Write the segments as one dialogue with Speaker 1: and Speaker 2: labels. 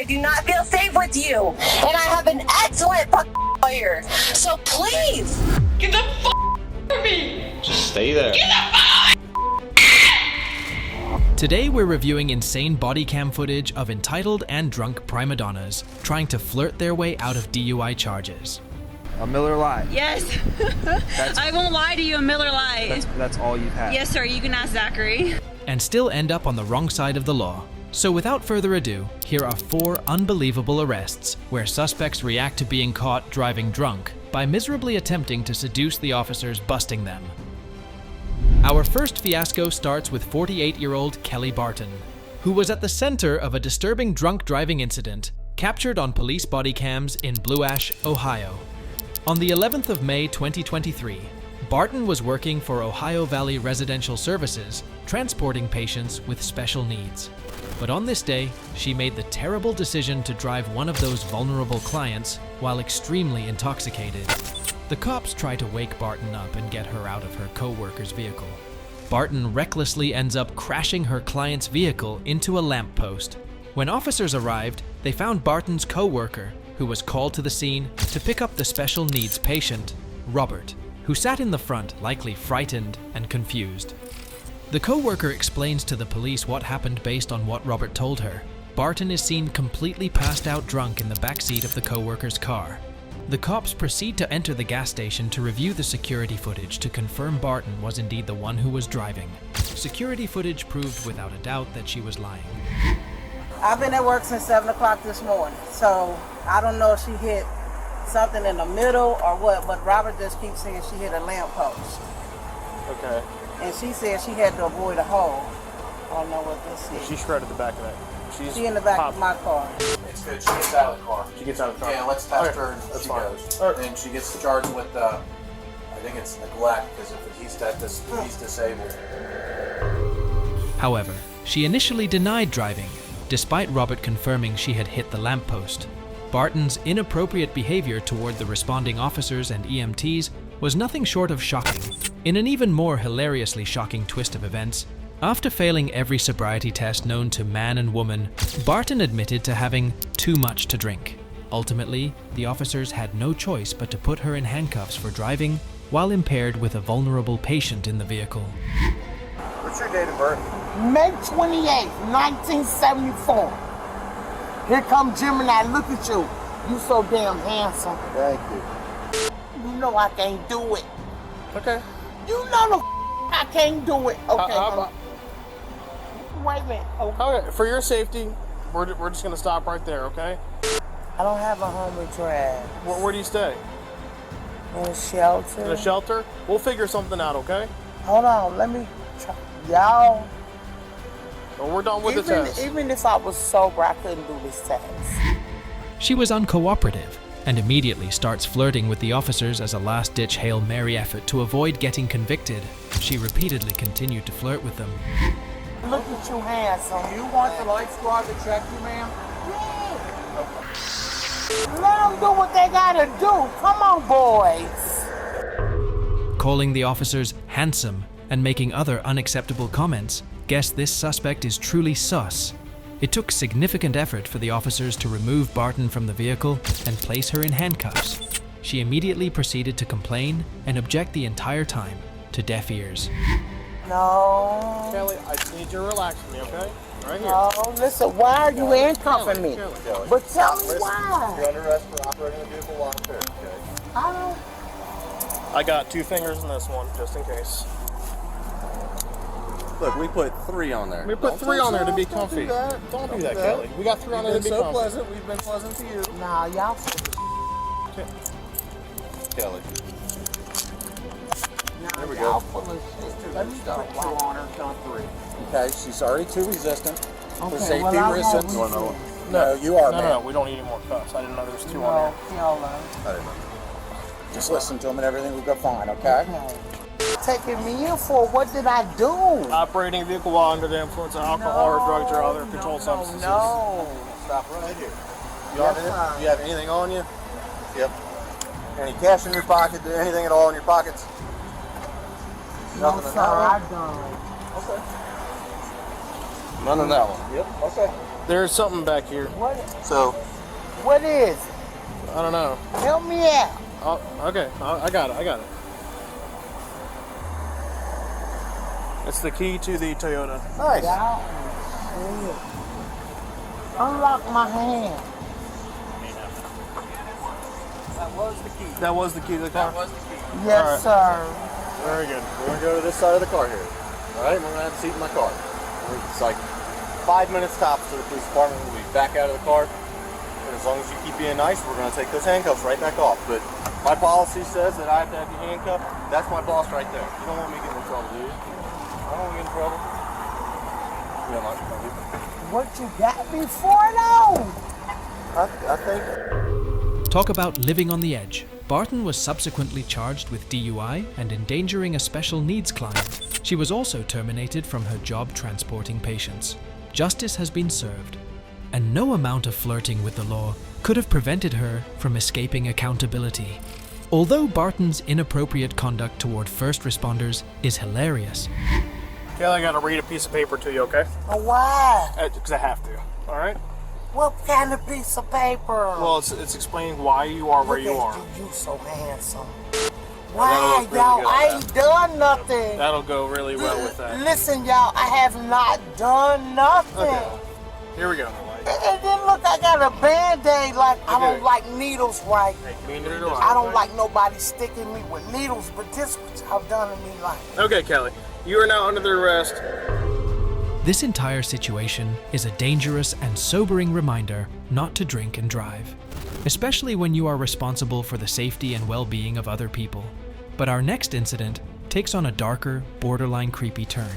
Speaker 1: I do not feel safe with you. And I have an excellent lawyer. So please.
Speaker 2: Get the from me.
Speaker 3: Just stay there.
Speaker 2: Get the
Speaker 4: Today we're reviewing insane body cam footage of entitled and drunk prima donnas trying to flirt their way out of DUI charges.
Speaker 5: A Miller Lite.
Speaker 6: Yes. I won't lie to you, a Miller Lite.
Speaker 5: That's all you've had.
Speaker 6: Yes, sir. You can ask Zachary.
Speaker 4: And still end up on the wrong side of the law. So without further ado, here are 4 unbelievable arrests where suspects react to being caught driving drunk by miserably attempting to seduce the officers busting them. Our first fiasco starts with 48-year-old Kelly Barton, who was at the center of a disturbing drunk driving incident captured on police body cams in Blue Ash, Ohio. On the 11th of May 2023, Barton was working for Ohio Valley Residential Services, transporting patients with special needs. But on this day, she made the terrible decision to drive one of those vulnerable clients while extremely intoxicated. The cops try to wake Barton up and get her out of her co-worker's vehicle. Barton recklessly ends up crashing her client's vehicle into a lamppost. When officers arrived, they found Barton's co-worker, who was called to the scene to pick up the special needs patient, Robert, who sat in the front, likely frightened and confused. The co-worker explains to the police what happened based on what Robert told her. Barton is seen completely passed out drunk in the backseat of the co-worker's car. The cops proceed to enter the gas station to review the security footage to confirm Barton was indeed the one who was driving. Security footage proved without a doubt that she was lying.
Speaker 7: I've been at work since 7 o'clock this morning, so I don't know if she hit something in the middle or what, but Robert just keeps saying she hit a lamppost.
Speaker 8: Okay.
Speaker 7: And she said she had to avoid a hole. I don't know what this is.
Speaker 8: She shredded the back of that. She's
Speaker 7: in the back of my car.
Speaker 9: It's good. She gets out of the car.
Speaker 8: She gets out of the car.
Speaker 9: Yeah, let's test
Speaker 8: Okay,
Speaker 9: her and
Speaker 8: that's
Speaker 9: she
Speaker 8: fine.
Speaker 9: goes.
Speaker 8: Right.
Speaker 9: And she gets charged with, I think it's neglect, because if he's disabled.
Speaker 4: However, she initially denied driving, despite Robert confirming she had hit the lamppost. Barton's inappropriate behavior toward the responding officers and EMTs was nothing short of shocking. In an even more hilariously shocking twist of events, after failing every sobriety test known to man and woman, Barton admitted to having too much to drink. Ultimately, the officers had no choice but to put her in handcuffs for driving while impaired with a vulnerable patient in the vehicle.
Speaker 9: What's your date of birth?
Speaker 10: May 28th, 1974. Here come Gemini, look at you. You so damn handsome.
Speaker 9: Thank you.
Speaker 10: You know I can't do it.
Speaker 8: Okay.
Speaker 10: You know the I can't do it. Okay. Wait a minute.
Speaker 8: Okay. For your safety, we're just gonna stop right there, okay?
Speaker 10: I don't have a home to drive.
Speaker 8: Where do you stay?
Speaker 10: In a shelter.
Speaker 8: In a shelter? We'll figure something out, okay?
Speaker 10: Hold on, let me try. Y'all.
Speaker 8: Well, we're done with the test.
Speaker 10: Even if I was sober, I couldn't do this test.
Speaker 4: She was uncooperative and immediately starts flirting with the officers as a last-ditch Hail Mary effort to avoid getting convicted. She repeatedly continued to flirt with them.
Speaker 10: Look at you, handsome.
Speaker 9: You want the light squad to check you, ma'am?
Speaker 10: Let them do what they gotta do. Come on, boys.
Speaker 4: Calling the officers handsome and making other unacceptable comments, guess this suspect is truly sus. It took significant effort for the officers to remove Barton from the vehicle and place her in handcuffs. She immediately proceeded to complain and object the entire time, to deaf ears.
Speaker 10: No.
Speaker 8: Kelly, I just need you to relax with me, okay? Right here.
Speaker 10: No, listen, why are you handcuffing me?
Speaker 8: Kelly.
Speaker 10: But tell me why.
Speaker 9: You're under arrest for operating a vehicle while impaired, okay?
Speaker 10: I don't.
Speaker 8: I got 2 fingers in this one, just in case.
Speaker 9: Look, we put 3 on there.
Speaker 8: We put 3 on there to be comfy. Don't do that, Kelly. We got 3 on there to be comfy.
Speaker 9: Pleasant. We've been pleasant to you.
Speaker 10: Nah, y'all.
Speaker 9: Kelly.
Speaker 10: Nah,
Speaker 9: There we
Speaker 10: y'all
Speaker 9: go.
Speaker 10: full of shit.
Speaker 9: Let me stop. 2 on her, count 3. Okay, she's already 2 resistant. For
Speaker 10: Okay,
Speaker 9: safety
Speaker 10: well, I
Speaker 9: reasons.
Speaker 10: won't
Speaker 9: You want another one? No, you are,
Speaker 8: No, we don't need any more cuffs. I didn't know there was 2 on there.
Speaker 10: Y'all are.
Speaker 9: I didn't know. Just listen to him and everything will go fine, okay?
Speaker 10: Taking me in for what did I do?
Speaker 8: Operating a vehicle while under the influence of alcohol or drugs or other controlled substances.
Speaker 10: No.
Speaker 9: Stop right here. You have anything on you? Yep. Any cash in your pocket? Anything at all in your pockets?
Speaker 10: No,
Speaker 9: Nothing in
Speaker 10: sir,
Speaker 9: that
Speaker 10: I
Speaker 9: one?
Speaker 10: don't.
Speaker 9: Okay. None in that one? Yep. Okay.
Speaker 8: There's something back here.
Speaker 10: What?
Speaker 9: So,
Speaker 10: What is?
Speaker 8: I don't know.
Speaker 10: Help me out.
Speaker 8: Oh, okay. I got it. It's the key to the Toyota.
Speaker 9: nice.
Speaker 10: Unlock my hand.
Speaker 8: That was the key to the car?
Speaker 10: Yes, sir.
Speaker 9: Very good. We're going to go to this side of the car here. All right, we're going to have a seat in my car. It's like 5 minutes tops to the police department. We'll be back out of the car. And as long as you keep being nice, we're going to take those handcuffs right back off. But my policy says that I have to have you handcuffed. That's my boss right there. You don't want me getting in trouble, do you? I don't want to get in trouble. You don't like me, do you?
Speaker 10: What you got me for, though?
Speaker 9: I think...
Speaker 4: Talk about living on the edge. Barton was subsequently charged with DUI and endangering a special needs client. She was also terminated from her job transporting patients. Justice has been served, and no amount of flirting with the law could have prevented her from escaping accountability. Although Barton's inappropriate conduct toward first responders is hilarious,
Speaker 8: Kelly, I got to read a piece of paper to you, okay?
Speaker 10: Why?
Speaker 8: Because I have to. All right?
Speaker 10: What kind of piece of paper?
Speaker 8: Well, it's explaining why you are where you are.
Speaker 10: You so handsome.
Speaker 8: That'll
Speaker 10: Why,
Speaker 8: look really
Speaker 10: y'all?
Speaker 8: good
Speaker 10: I
Speaker 8: on
Speaker 10: ain't done nothing.
Speaker 8: That'll go really well with that.
Speaker 10: Listen, y'all, I have not done nothing.
Speaker 8: Okay. Here we go.
Speaker 10: And then look, I got a Band-Aid. Like, I don't like needles, right?
Speaker 8: Me neither do
Speaker 10: I don't like nobody sticking me with needles, but this what y'all done to me, like.
Speaker 8: Okay, Kelly. You are now under the arrest.
Speaker 4: this entire situation is a dangerous and sobering reminder not to drink and drive, especially when you are responsible for the safety and well-being of other people. But our next incident takes on a darker, borderline creepy turn.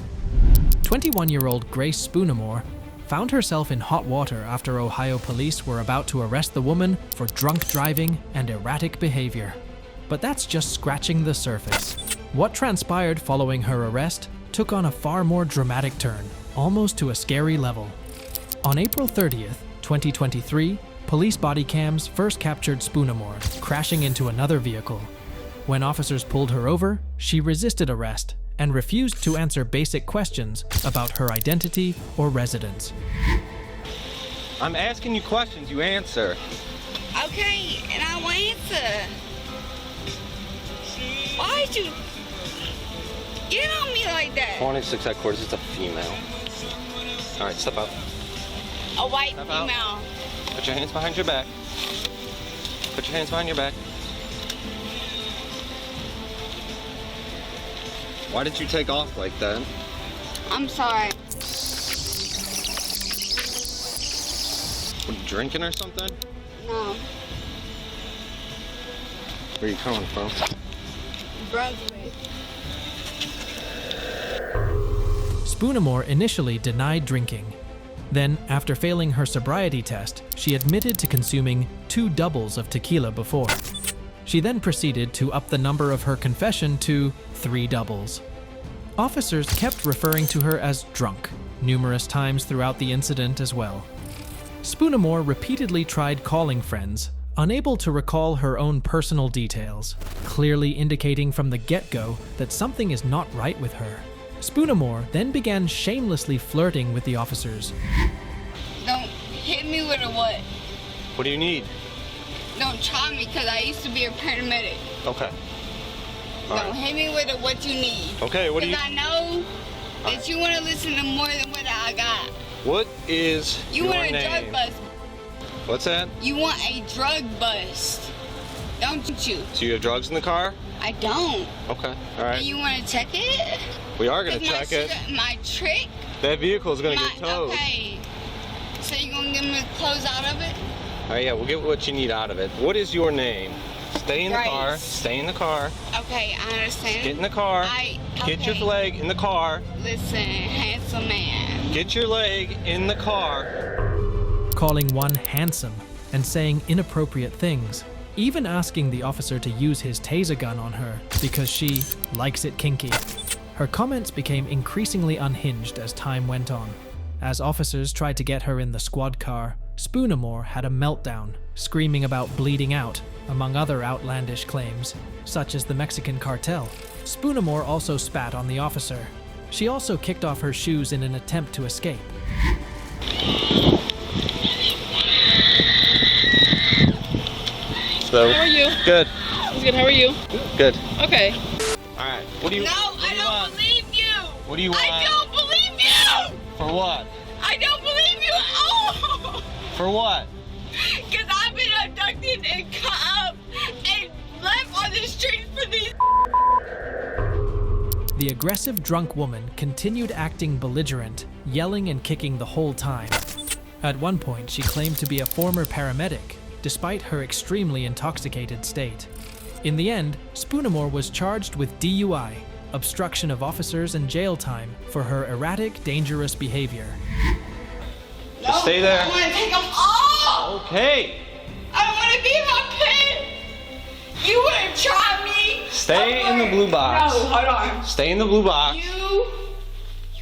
Speaker 4: 21-year-old Grace Spoonamore found herself in hot water after Ohio police were about to arrest the woman for drunk driving and erratic behavior. But that's just scratching the surface. What transpired following her arrest took on a far more dramatic turn, almost to a scary level. On April 30th, 2023, police body cams first captured Spoonamore crashing into another vehicle. When officers pulled her over, she resisted arrest and refused to answer basic questions about her identity or residence.
Speaker 3: I'm asking you questions, you answer.
Speaker 6: Okay, and I will answer. Why'd you get on me like that?
Speaker 3: 26 headquarters, it's a female. All right, step out.
Speaker 6: A white
Speaker 3: Step
Speaker 6: female.
Speaker 3: out. Put your hands behind your back. Put your hands behind your back. Why did you take off like that?
Speaker 6: I'm sorry.
Speaker 3: Were you drinking or something?
Speaker 6: No.
Speaker 3: Where are you coming from?
Speaker 6: Brunswick.
Speaker 4: Spoonamore initially denied drinking. Then, after failing her sobriety test, she admitted to consuming 2 doubles of tequila before. She then proceeded to up the number of her confession to 3 doubles. Officers kept referring to her as drunk, numerous times throughout the incident as well. Spoonamore repeatedly tried calling friends, unable to recall her own personal details, clearly indicating from the get-go that something is not right with her. Spoonamore then began shamelessly flirting with the officers.
Speaker 6: Don't hit me with a what?
Speaker 3: What do you need?
Speaker 6: Don't try me, because I used to be a paramedic.
Speaker 3: Okay.
Speaker 6: Don't hit me with a what you need.
Speaker 3: Okay, what do you...
Speaker 6: Because I know that you want to listen to more than what I got.
Speaker 3: What is
Speaker 6: You
Speaker 3: your
Speaker 6: want a
Speaker 3: name?
Speaker 6: drug bust.
Speaker 3: What's that?
Speaker 6: You want a drug bust. Don't you?
Speaker 3: So you have drugs in the car?
Speaker 6: I don't.
Speaker 3: Okay, all right.
Speaker 6: And you want to check it?
Speaker 3: We are going to
Speaker 6: 'Cause
Speaker 3: check it.
Speaker 6: My trick?
Speaker 3: That vehicle is going to get towed.
Speaker 6: Okay. So you going to give me the clothes out of it?
Speaker 3: All right, yeah, we'll get what you need out of it. What is your name? Stay in the car.
Speaker 6: Grace.
Speaker 3: Stay in the car.
Speaker 6: Okay, I understand.
Speaker 3: Get in the car. Get your
Speaker 6: okay.
Speaker 3: leg in the car.
Speaker 6: Listen, handsome man.
Speaker 3: Get your leg in the car.
Speaker 4: Calling one handsome and saying inappropriate things, even asking the officer to use his taser gun on her because she likes it kinky. Her comments became increasingly unhinged as time went on. As officers tried to get her in the squad car, Spoonamore had a meltdown, screaming about bleeding out, among other outlandish claims, such as the Mexican cartel. Spoonamore also spat on the officer. She also kicked off her shoes in an attempt to escape.
Speaker 3: though.
Speaker 2: How are you?
Speaker 3: Good.
Speaker 2: I'm good. How are you?
Speaker 3: Good.
Speaker 2: Okay.
Speaker 3: All right. What do you?
Speaker 2: No, I don't believe you.
Speaker 3: What do you want?
Speaker 2: I don't believe you.
Speaker 3: For what?
Speaker 2: I don't believe you. Oh.
Speaker 3: For what?
Speaker 2: Because I've been abducted and cut up and left on the streets for these.
Speaker 4: The aggressive drunk woman continued acting belligerent, yelling and kicking the whole time. At one point, she claimed to be a former paramedic, despite her extremely intoxicated state. In the end, Spoonamore was charged with DUI, obstruction of officers, and jail time for her erratic, dangerous behavior.
Speaker 2: No,
Speaker 3: Stay there.
Speaker 2: I want to take them off.
Speaker 3: Okay.
Speaker 2: I want to be in my pen. You wouldn't try me.
Speaker 3: Stay in the blue box.
Speaker 2: No, hold on.
Speaker 3: Stay in the blue box.
Speaker 2: You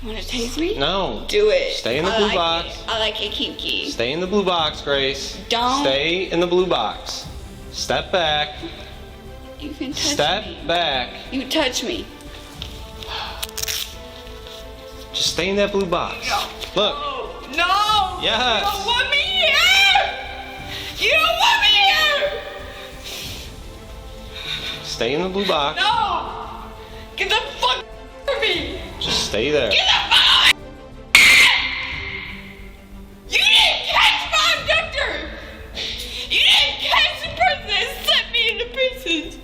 Speaker 2: want to tase me?
Speaker 3: No.
Speaker 2: Do it.
Speaker 3: Stay in the blue box.
Speaker 2: I like it kinky.
Speaker 3: Stay in the blue box, Grace.
Speaker 2: Don't.
Speaker 3: Stay in the blue box. Step back.
Speaker 2: You can touch
Speaker 3: Step
Speaker 2: me.
Speaker 3: back.
Speaker 2: You touch me.
Speaker 3: Just stay in that blue box.
Speaker 2: No.
Speaker 3: Look.
Speaker 2: No.
Speaker 3: Yes.
Speaker 2: You don't want me here. You don't want me here.
Speaker 3: Stay in the blue box.
Speaker 2: No. Get the fuck from me.
Speaker 3: Just stay there.
Speaker 2: Get the fuck. You didn't catch my abductor. You didn't catch the person that sent me into prison.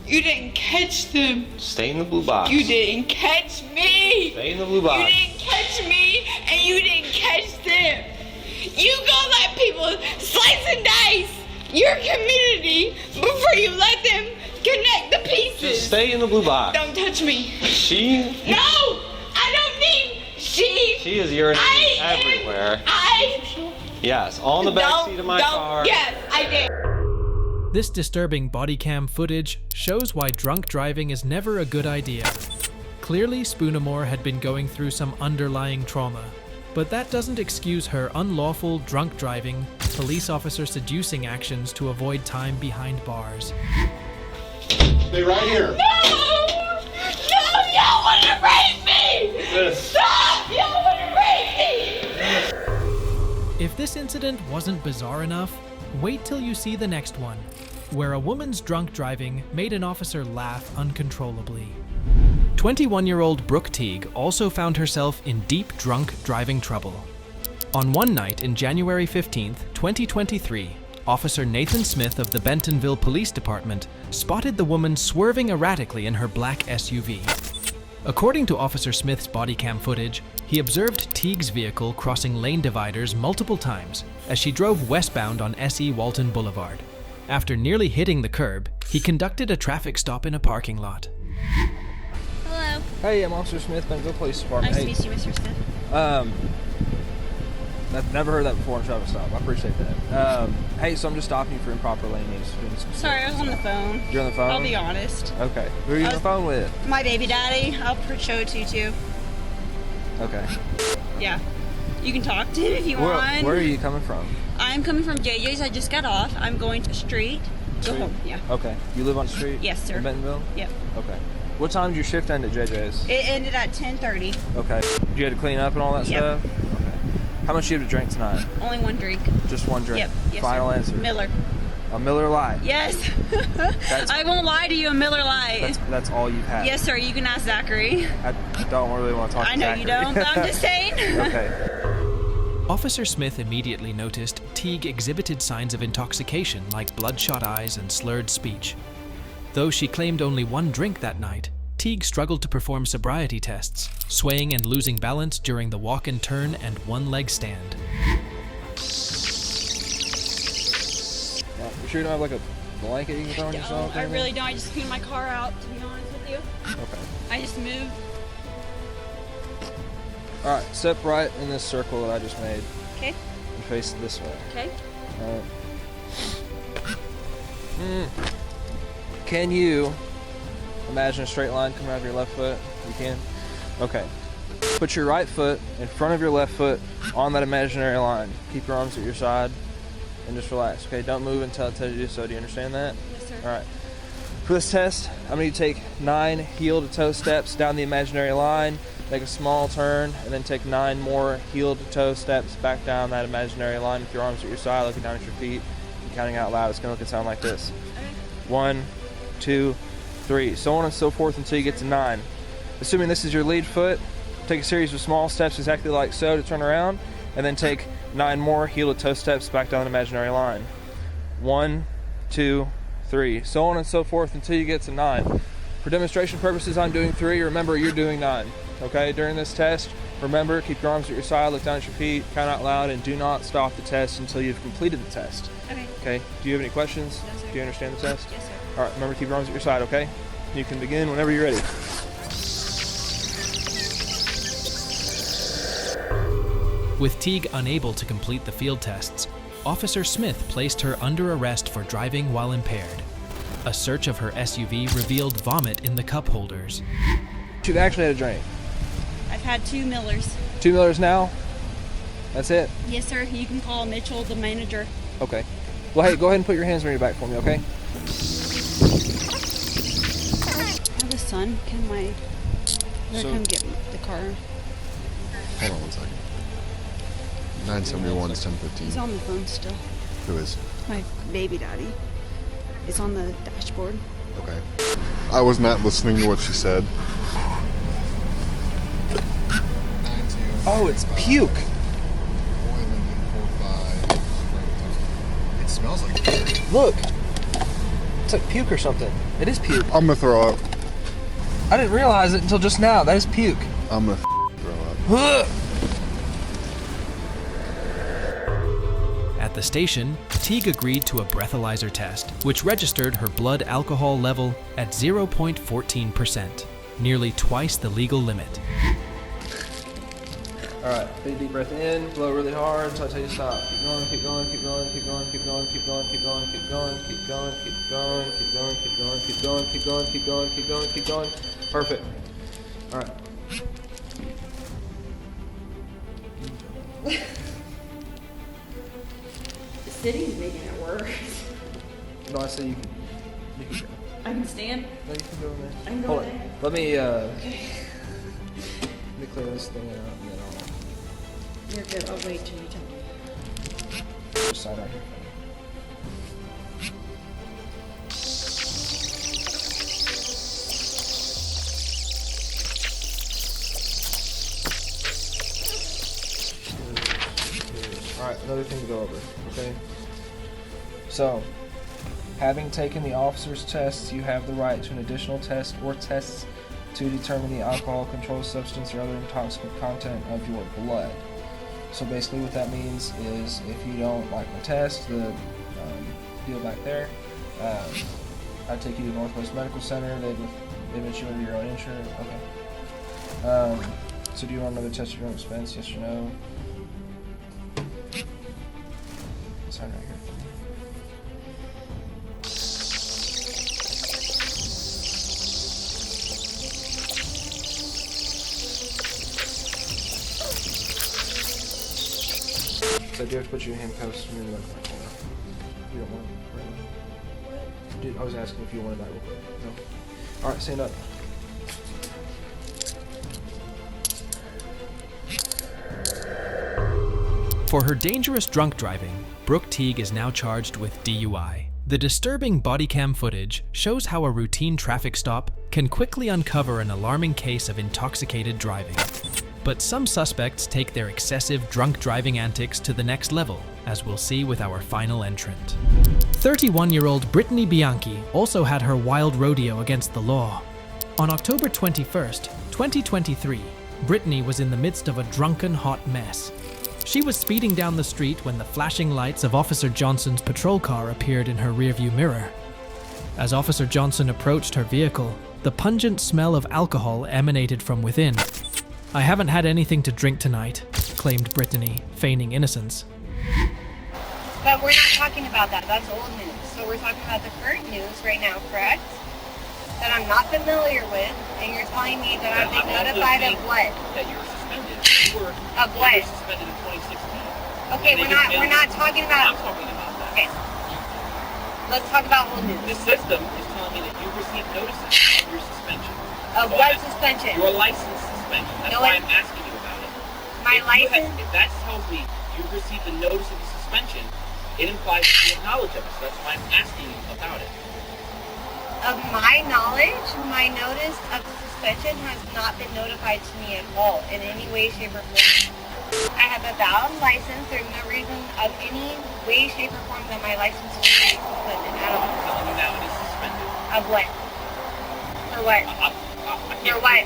Speaker 2: You didn't catch them.
Speaker 3: Stay in the blue box.
Speaker 2: You didn't catch me.
Speaker 3: Stay in the blue box.
Speaker 2: You didn't catch me, and you didn't catch them. You gonna let people slice and dice your community before you let them connect the pieces.
Speaker 3: Just stay in the blue box.
Speaker 2: Don't touch me.
Speaker 3: She.
Speaker 2: No, I don't need she.
Speaker 3: She is urinating everywhere. Yes, all in the back seat of my car.
Speaker 2: Yes, I did.
Speaker 4: This disturbing body cam footage shows why drunk driving is never a good idea. Clearly, Spoonamore had been going through some underlying trauma, but that doesn't excuse her unlawful drunk driving, police officer seducing actions to avoid time behind bars.
Speaker 9: Stay right here.
Speaker 2: No! No, y'all wanna rape me! Stop! Y'all wanna rape me!
Speaker 4: If this incident wasn't bizarre enough, wait till you see the next one, where a woman's drunk driving made an officer laugh uncontrollably. 21-year-old Brooke Teague also found herself in deep drunk driving trouble. On one night in January 15th, 2023, Officer Nathan Smith of the Bentonville Police Department spotted the woman swerving erratically in her black SUV. According to Officer Smith's body cam footage, he observed Teague's vehicle crossing lane dividers multiple times as she drove westbound on S.E. Walton Boulevard. After nearly hitting the curb, he conducted a traffic stop in a parking lot.
Speaker 6: Hello.
Speaker 5: Hey, I'm Officer Smith, Bentonville Police Department.
Speaker 6: Nice to meet you, Mr. Smith.
Speaker 5: I've never heard that before in traffic stop. I appreciate that. Hey, so I'm just stopping you for improper lane use.
Speaker 6: Sorry, I was on the phone.
Speaker 5: You're on the phone?
Speaker 6: I'll be honest.
Speaker 5: Okay. Who are you on the phone with?
Speaker 6: My baby daddy. I'll show it to you too.
Speaker 5: Okay.
Speaker 6: Yeah. You can talk to him if you want.
Speaker 5: Where are you coming from?
Speaker 6: I'm coming from JJ's. I just got off. I'm going to street. Go home. Yeah.
Speaker 5: Okay. You live on the street?
Speaker 6: Yes, sir.
Speaker 5: In Bentonville?
Speaker 6: Yep.
Speaker 5: Okay. What time did your shift end at JJ's?
Speaker 6: It ended at 10:30.
Speaker 5: Okay. Did you have to clean up and all that
Speaker 6: Yep.
Speaker 5: stuff? Okay. How much do you have to drink tonight?
Speaker 6: Only one drink.
Speaker 5: Just one drink?
Speaker 6: Yep. Yes,
Speaker 5: Final
Speaker 6: sir.
Speaker 5: answer?
Speaker 6: Miller.
Speaker 5: A Miller Lite?
Speaker 6: Yes. I won't lie to you, a Miller Lite.
Speaker 5: That's all you've had?
Speaker 6: Yes, sir. You can ask Zachary.
Speaker 5: I don't really want to talk to
Speaker 6: I know
Speaker 5: Zachary.
Speaker 6: you don't, but I'm just saying.
Speaker 5: Okay.
Speaker 4: Officer Smith immediately noticed Teague exhibited signs of intoxication like bloodshot eyes and slurred speech. Though she claimed only one drink that night, Teague struggled to perform sobriety tests, swaying and losing balance during the walk and turn and one-leg stand.
Speaker 5: You sure you don't have like a blanket you can throw on yourself?
Speaker 6: I really don't. I just cleaned my car out, to be honest with you.
Speaker 5: Okay.
Speaker 6: I just moved.
Speaker 5: Alright, step right in this circle that I just made.
Speaker 6: Okay.
Speaker 5: And face it this way.
Speaker 6: Okay.
Speaker 5: Alright. Can you imagine a straight line coming out of your left foot? You can? Okay. Put your right foot in front of your left foot on that imaginary line. Keep your arms at your side and just relax. Okay, don't move until I tell you to do so. Do you understand that?
Speaker 6: Yes, sir.
Speaker 5: Alright. For this test, I'm going to take 9 heel to toe steps down the imaginary line, make a small turn, and then take 9 more heel to toe steps back down that imaginary line with your arms at your side, looking down at your feet. counting out loud. It's going to look and sound like this. 1, 2, 3, so on and so forth until you get to 9. Assuming this is your lead foot, take a series of small steps exactly like so to turn around, and then take 9 more heel-to-toe steps back down an imaginary line. 1, 2, 3, so on and so forth until you get to 9. For demonstration purposes, I'm doing 3. Remember, you're doing 9. Okay, during this test, remember, keep your arms at your side, look down at your feet, count out loud, and do not stop the test until you've completed the test. Okay, do you have any questions?
Speaker 6: No, sir.
Speaker 5: Do you understand the test?
Speaker 6: Yes, sir.
Speaker 5: All right, remember, keep your arms at your side, okay? You can begin whenever you're ready.
Speaker 4: With Teague unable to complete the field tests, Officer Smith placed her under arrest for driving while impaired. A search of her SUV revealed vomit in the cup holders.
Speaker 5: You've actually had a drink.
Speaker 6: I've had 2 Millers.
Speaker 5: 2 Millers now? That's it?
Speaker 6: Yes, sir. You can call Mitchell, the manager.
Speaker 5: Okay. Well, hey, go ahead and put your hands on your back for me, okay?
Speaker 6: I have a son. Can my... come get the car.
Speaker 9: Hold on 1 second. 971 is 1015.
Speaker 6: He's on the phone still.
Speaker 9: Who is?
Speaker 6: My baby daddy. It's on the dashboard.
Speaker 9: Okay. I was not listening to what she said.
Speaker 5: Oh, it's puke.
Speaker 9: It smells like puke.
Speaker 5: Look. It's like puke or something. It is puke.
Speaker 9: I'm gonna throw up.
Speaker 5: I didn't realize it until just now. That is puke.
Speaker 9: I'm gonna throw up.
Speaker 4: At the station, Teague agreed to a breathalyzer test, which registered her blood alcohol level at 0.14%, nearly twice the legal limit.
Speaker 5: All right, big deep breath in, blow really hard until I tell you to stop. Keep going, keep going, keep going, keep going, keep going, keep going, keep going, keep going, keep going, keep going, keep going, keep going, keep going, keep going, keep going, keep going, keep going. Perfect. All right.
Speaker 6: The city's making it worse.
Speaker 5: No, I say you can go.
Speaker 6: I can stand.
Speaker 5: No, you can go in there.
Speaker 6: I can go
Speaker 5: Hold
Speaker 6: in
Speaker 5: on.
Speaker 6: there.
Speaker 5: Let me clear this thing out and then
Speaker 6: You're good. I'll wait till you tell me.
Speaker 5: I'll just sign right here. Alright, another thing to go over, okay? So, having taken the officer's tests, you have the right to an additional test or tests to determine the alcohol, controlled substance, or other intoxicant content of your blood. So basically what that means is if you don't like the test, the deal back there, I'd take you to Northwest Medical Center. They'd admit you under your own insurance. Okay. So do you want another test at your own expense? Yes or no? Sign right here. So I do have to put you in handcuffs when you're in the corner. You don't want it right now? Dude, I was asking if you wanted that real quick. No? Alright, stand up.
Speaker 4: For her dangerous drunk driving, Brooke Teague is now charged with DUI. The disturbing bodycam footage shows how a routine traffic stop can quickly uncover an alarming case of intoxicated driving. But some suspects take their excessive drunk driving antics to the next level, as we'll see with our final entrant. 31-year-old Brittany Bianchi also had her wild rodeo against the law. On October 21st, 2023, Brittany was in the midst of a drunken hot mess. She was speeding down the street when the flashing lights of Officer Johnson's patrol car appeared in her rearview mirror. As Officer Johnson approached her vehicle, the pungent smell of alcohol emanated from within. "I haven't had anything to drink tonight," claimed Brittany, feigning innocence.
Speaker 2: But we're not talking about that. That's old news. So we're talking about the current news right now, correct? That I'm not familiar with, and you're telling me that I'm being notified of what?
Speaker 11: That you were suspended.
Speaker 2: Of what?
Speaker 11: You were suspended in 2016.
Speaker 2: Okay, we're not talking about.
Speaker 11: I'm talking about that.
Speaker 2: Okay. Let's talk about old news.
Speaker 11: This system is telling me that you received notices of your suspension.
Speaker 2: Of what suspension?
Speaker 11: Your license suspension. That's why I'm asking you about it.
Speaker 2: My license?
Speaker 11: If that tells me you've received a notice of the suspension, It implies that you have knowledge of it, so that's why I'm asking you about it.
Speaker 2: Of my knowledge, my notice of suspension has not been notified to me at all in any way, shape, or form. I have a valid license. There's no reason of any way, shape, or form that my license is suspended at all.
Speaker 11: I'm telling you now it is suspended.
Speaker 2: Of what? For what? For what?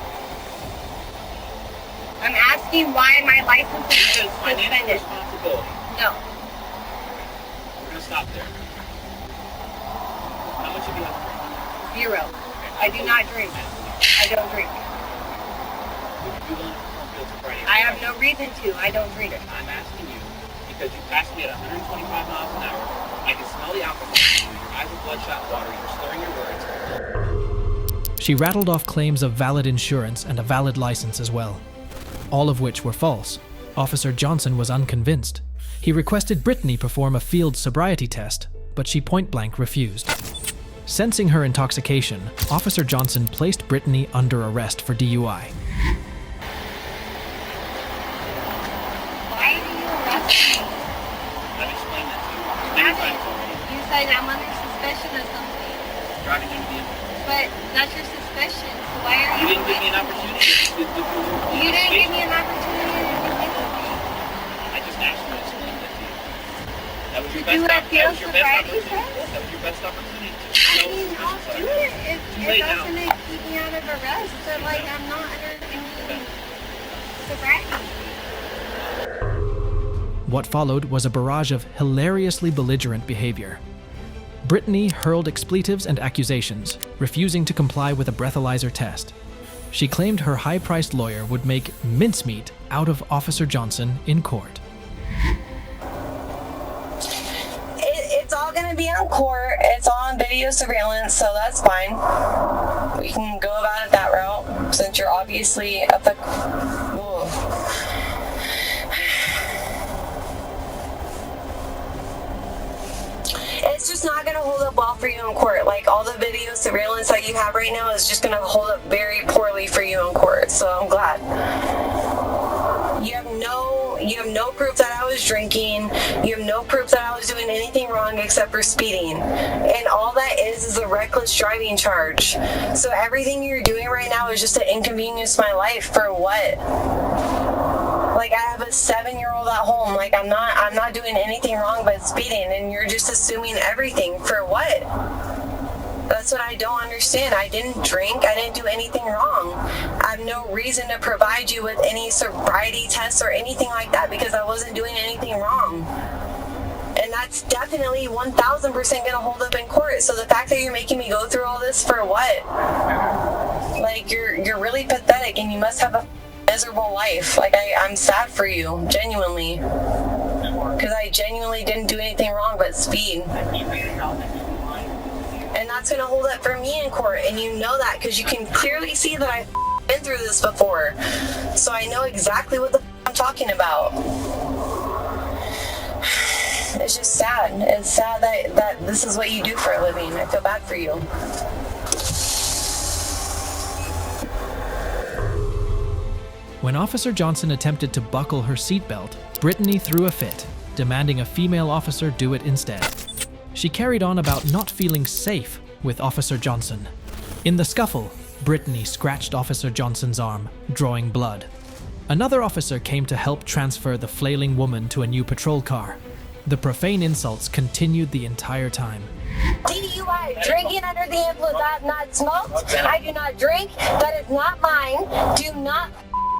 Speaker 2: I'm asking why my license is
Speaker 11: Because financial
Speaker 2: suspended.
Speaker 11: responsibility.
Speaker 2: No.
Speaker 11: We're going to stop there. How much have you had to drink?
Speaker 2: 0. I do not drink. I don't drink.
Speaker 11: Would you be willing to perform field sobriety?
Speaker 2: I have no reason to. I don't drink.
Speaker 11: I'm asking you because you passed me at 125 miles an hour. I can smell the alcohol in you. Your eyes are bloodshot water. You're slurring your words.
Speaker 4: She rattled off claims of valid insurance and a valid license as well, all of which were false. Officer Johnson was unconvinced. He requested Brittany perform a field sobriety test, but she point-blank refused. Sensing her intoxication, Officer Johnson placed Brittany under arrest for DUI.
Speaker 2: Why do you arrest me?
Speaker 11: I've explained that to you.
Speaker 2: You said I'm under suspicion of something.
Speaker 11: Driving under the influence.
Speaker 2: But that's your suspicion, so why are
Speaker 11: You
Speaker 2: you
Speaker 11: didn't give me an opportunity
Speaker 2: You didn't give me an opportunity to do anything.
Speaker 11: I just asked you to explain that to you. That was your
Speaker 2: To do a field sobriety
Speaker 11: opportunity.
Speaker 2: test?
Speaker 11: That was your best opportunity to
Speaker 2: I
Speaker 11: show
Speaker 2: mean, I'll do it if
Speaker 11: Too
Speaker 2: it
Speaker 11: late now.
Speaker 2: doesn't keep me out of arrest, but like I'm not under any sobriety.
Speaker 4: What followed was a barrage of hilariously belligerent behavior. Brittany hurled expletives and accusations, refusing to comply with a breathalyzer test. She claimed her high-priced lawyer would make mincemeat out of Officer Johnson in court.
Speaker 1: It's all going to be on court. It's all on video surveillance, so that's fine. We can go about it that route, since you're obviously at the... It's just not going to hold up well for you in court. Like, all the video surveillance that you have right now is just going to hold up very poorly for you in court, so I'm glad. You have no proof that I was drinking. You have no proof that I was doing anything wrong except for speeding. And all that is a reckless driving charge. So everything you're doing right now is just to inconvenience my life for what? Like, I have a 7-year-old at home. Like, I'm not doing anything wrong but speeding, and you're just assuming everything for what? That's what I don't understand. I didn't drink. I didn't do anything wrong. I have no reason to provide you with any sobriety tests or anything like that because I wasn't doing anything wrong. And that's definitely 1,000% going to hold up in court. So the fact that you're making me go through all this for what? Like, you're really pathetic, and you must have a miserable life. Like, I'm sad for you, genuinely. Because I genuinely didn't do anything wrong but speed. And that's going to hold up for me in court, and you know that because you can clearly see that I've been through this before. So I know exactly what the I'm talking about. It's just sad. It's sad that this is what you do for a living. I feel bad for you.
Speaker 4: When Officer Johnson attempted to buckle her seatbelt, Brittany threw a fit, demanding a female officer do it instead. She carried on about not feeling safe with Officer Johnson. In the scuffle, Brittany scratched Officer Johnson's arm, drawing blood. Another officer came to help transfer the flailing woman to a new patrol car. The profane insults continued the entire time.
Speaker 1: DUI, drinking under the influence. I have not smoked. I do not drink. That is not mine. Do not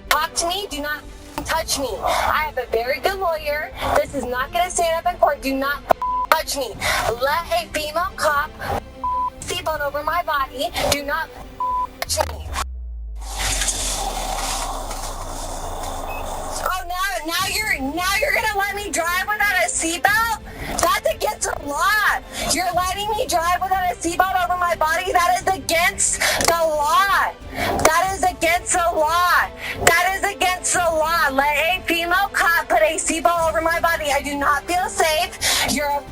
Speaker 1: talk to me. Do not touch me. I have a very good lawyer. This is not going to stand up in court. Do not touch me. Let a female cop seatbelt over my body. Do not touch me. Oh, now you're gonna let me drive without a seatbelt? That's against the law. You're letting me drive without a seatbelt over my body? That is against the law. That is against the law. That is against the law. Let a female cop put a seatbelt over my body. I do not feel safe. You're a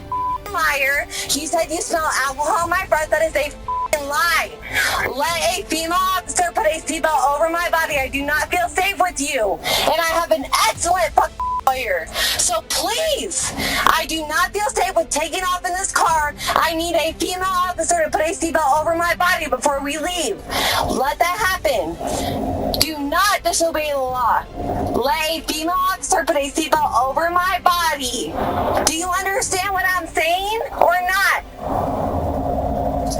Speaker 1: liar. You said you smell alcohol in my breath. That is a lie. Let a female officer put a seatbelt over my body. I do not feel safe with you. And I have an excellent lawyer. So please, I do not feel safe with taking off in this car. I need a female officer to put a seatbelt over my body before we leave. Let that happen. Do not disobey the law. Let a female officer put a seatbelt over my body. Do you understand what I'm saying or not?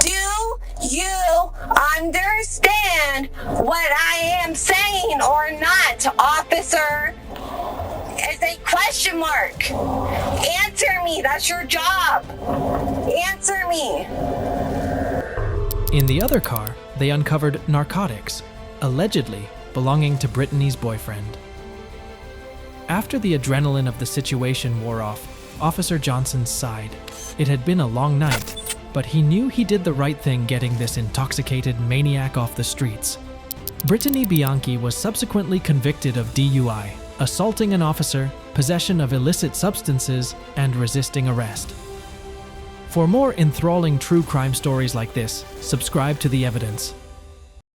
Speaker 1: Do you understand what I am saying or not, officer? It's a question mark. Answer me. That's your job. Answer me.
Speaker 4: In the other car, they uncovered narcotics, allegedly belonging to Brittany's boyfriend. After the adrenaline of the situation wore off, Officer Johnson sighed. It had been a long night, but he knew he did the right thing getting this intoxicated maniac off the streets. Brittany Bianchi was subsequently convicted of DUI, assaulting an officer, possession of illicit substances, and resisting arrest. For more enthralling true crime stories like this, subscribe to The Evidence.